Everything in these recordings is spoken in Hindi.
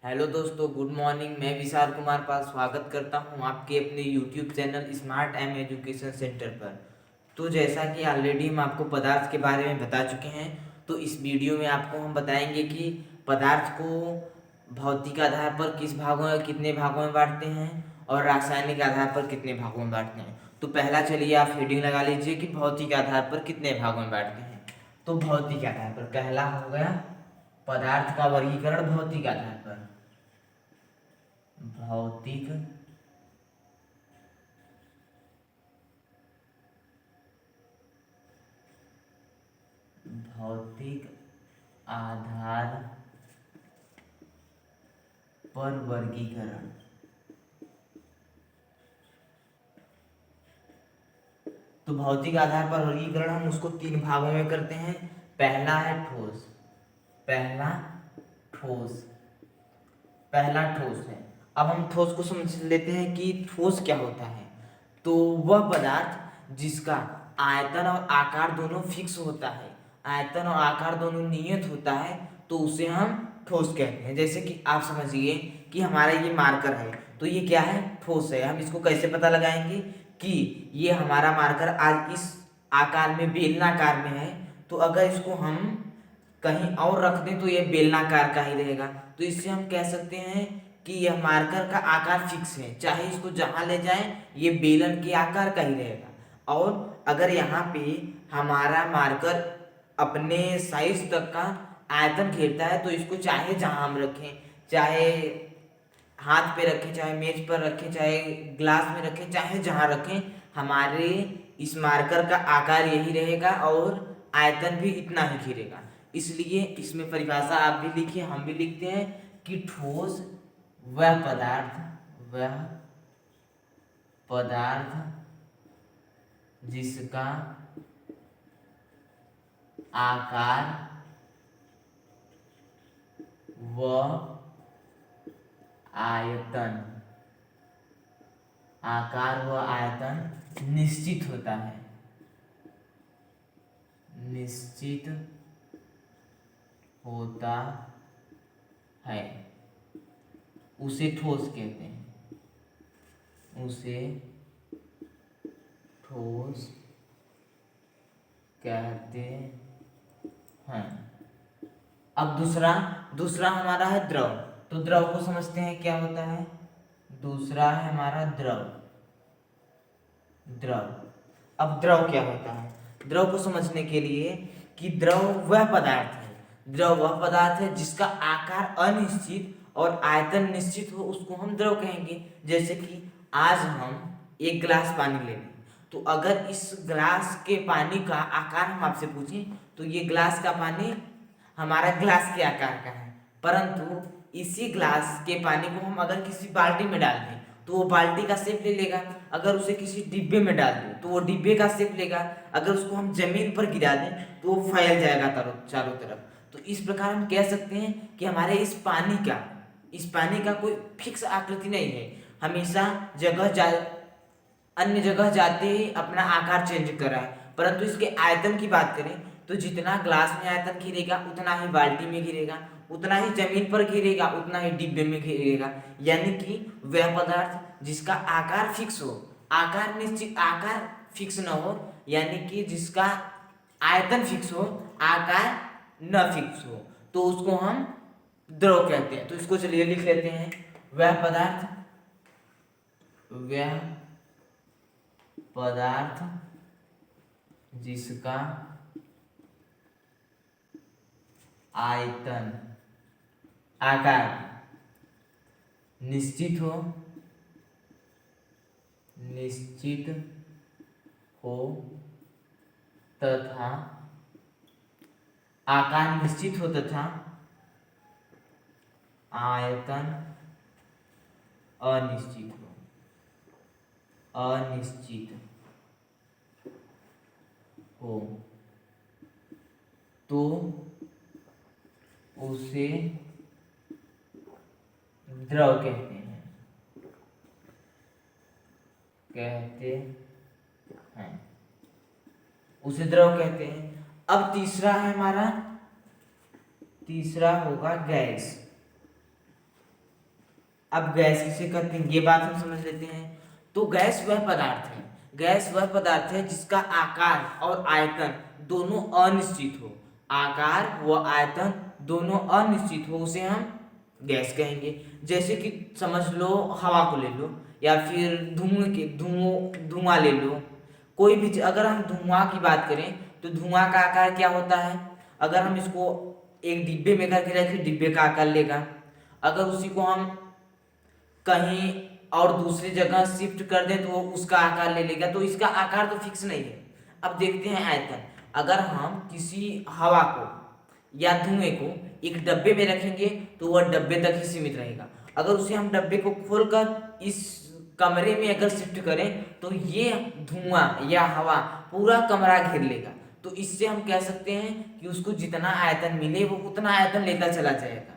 हेलो दोस्तों, गुड मॉर्निंग। मैं विशाल कुमार पाल स्वागत करता हूं आपके अपने YouTube channel smart M education centre पर। तो जैसा कि ऑलरेडी हम आपको पदार्थ के बारे में बता चुके हैं, तो इस वीडियो में आपको हम बताएंगे कि पदार्थ को भौतिक आधार पर कितने भागों में बांटते हैं और रासायनिक आधार पर कितने भागों में बांटते हैं। तो पहला चलिए आप हेडिंग लगा लीजिए कि भौतिक आधार पर कितने भागों में बांटते हैं। तो भौतिक आधार पर पहला हो गया पदार्थ का वर्गीकरण भौतिक आधार पर। भौतिक भौतिक आधार पर वर्गीकरण। तो भौतिक आधार पर वर्गीकरण हम उसको तीन भागों में करते हैं। पहला है ठोस। पहला ठोस पहला ठोस है। अब हम ठोस को समझ लेते हैं कि ठोस क्या होता है। तो वह पदार्थ जिसका आयतन और आकार दोनों फिक्स होता है, आयतन और आकार दोनों नियत होता है, तो उसे हम ठोस कहते हैं। जैसे कि आप समझिए कि हमारा ये मार्कर है, तो ये क्या है? ठोस है। हम इसको कैसे पता लगाएंगे कि ये हमारा मार्कर आज इस आकार में, बेलनाकार में है, तो अगर इसको हम कहीं और रख दें तो ये बेलनाकार का ही रहेगा। तो इससे हम कह सकते हैं कि यह मार्कर का आकार फिक्स है, चाहे इसको जहां ले जाएं ये बेलन के आकार का ही रहेगा। और अगर यहाँ पे हमारा मार्कर अपने साइज तक का आयतन घेरता है, तो इसको चाहे जहां हम रखें, चाहे हाथ पे रखें, चाहे मेज पर रखें, चाहे ग्लास में रखें, चाहे जहां रखें, हमारे इस मार्कर का आकार यही रहेगा और आयतन भी इतना ही घेरेगा। इसलिए इसमें परिभाषा आप भी लिखिए, हम भी लिखते हैं कि ठोस वह पदार्थ जिसका आकार व आयतन निश्चित होता है, निश्चित होता है, उसे ठोस कहते हैं, उसे ठोस कहते हैं। अब दूसरा दूसरा हमारा है द्रव। तो द्रव को समझते हैं क्या होता है। दूसरा है हमारा द्रव। द्रव अब द्रव क्या होता है? द्रव को समझने के लिए कि द्रव वह पदार्थ है, द्रव वह पदार्थ है जिसका आकार अनिश्चित और आयतन निश्चित हो, उसको हम द्रव कहेंगे। जैसे कि आज हम एक गिलास पानी ले लें, तो अगर इस गिलास के पानी का आकार हम आपसे पूछें, तो ये गिलास का पानी हमारा गिलास के आकार का है, परंतु इसी गिलास के पानी को हम अगर किसी बाल्टी में डाल दें तो वो बाल्टी का शेप ले लेगा। अगर उसे किसी डिब्बे में डाल दें तो वो डिब्बे का शेप लेगा। अगर उसको हम जमीन पर गिरा दें तो वो फैल जाएगा चारों तरफ। तो इस प्रकार हम कह सकते हैं कि हमारे इस पानी का कोई फिक्स आकृति नहीं है, हमेशा अन्य जगह जाते ही अपना आकार चेंज कर रहा है। परंतु इसके आयतन की बात करें तो जितना ग्लास में आयतन घिरेगा उतना ही बाल्टी में घिरेगा, उतना ही जमीन पर घिरेगा, उतना ही डिब्बे में घिरेगा। यानी कि वह पदार्थ जिसका आकार फिक्स हो, आकार फिक्स न हो, यानी कि जिसका आयतन फिक्स हो, आकार न फिक्स हो, तो उसको हम द्रव कहते हैं। तो इसको चलिए लिख लेते हैं। वह पदार्थ जिसका आयतन आकार निश्चित हो तथा आकार निश्चित हो तथा आयतन अनिश्चित हो तो उसे द्रव कहते हैं उसे द्रव कहते हैं। अब तीसरा होगा गैस। अब गैस किसे कहते हैं ये बात हम समझ लेते हैं। तो गैस वह पदार्थ है, गैस वह पदार्थ है जिसका आकार और आयतन दोनों अनिश्चित हो, आकार व आयतन दोनों अनिश्चित हो, उसे हम गैस कहेंगे। जैसे कि समझ लो हवा को ले लो, या फिर धुआं ले लो, कोई भी अगर हम धुआं की बात करें तो धुआं का आकार क्या होता है, अगर हम इसको एक डिब्बे में करके रखें डिब्बे का आकार लेगा, अगर उसी को हम कहीं और दूसरी जगह शिफ्ट कर दें तो वो उसका आकार ले लेगा, तो इसका आकार तो फिक्स नहीं है। अब देखते हैं आयतन, अगर हम किसी हवा को या धुएं को एक डब्बे में रखेंगे तो वह डब्बे तक ही सीमित रहेगा, अगर उसे हम डब्बे को खोलकर इस कमरे में अगर शिफ्ट करें तो ये धुआं या हवा पूरा कमरा घेर लेगा, तो इससे हम कह सकते हैं कि उसको जितना आयतन मिले वो उतना आयतन लेता चला जाएगा।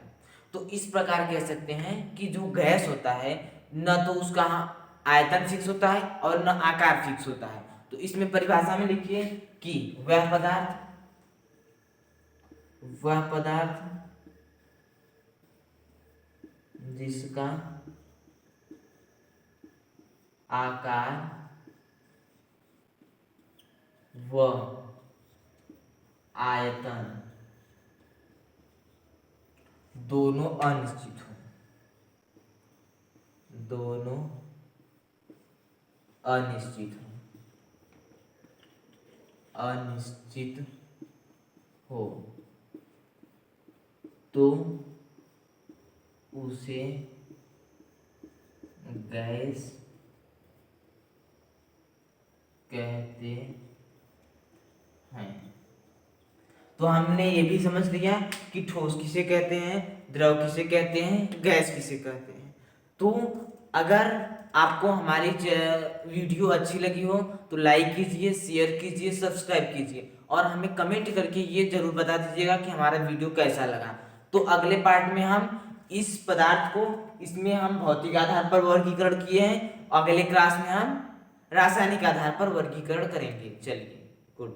तो इस प्रकार कह सकते हैं कि जो गैस होता है न तो उसका आयतन फिक्स होता है और न आकार फिक्स होता है। तो इसमें परिभाषा में लिखिए कि वह पदार्थ जिसका आकार व आयतन दोनों अनिश्चित हो, दोनों अनिश्चित हो तो उसे गैस कहते हैं। तो हमने ये भी समझ लिया कि ठोस किसे कहते हैं, द्रव किसे कहते हैं, गैस किसे कहते हैं। तो अगर आपको हमारी वीडियो अच्छी लगी हो तो लाइक कीजिए, शेयर कीजिए, सब्सक्राइब कीजिए और हमें कमेंट करके ये जरूर बता दीजिएगा कि हमारा वीडियो कैसा लगा। तो अगले पार्ट में हम इस पदार्थ को, इसमें हम भौतिक आधार पर वर्गीकरण किए हैं, अगले क्लास में हम रासायनिक आधार पर वर्गीकरण करेंगे। चलिए, गुड।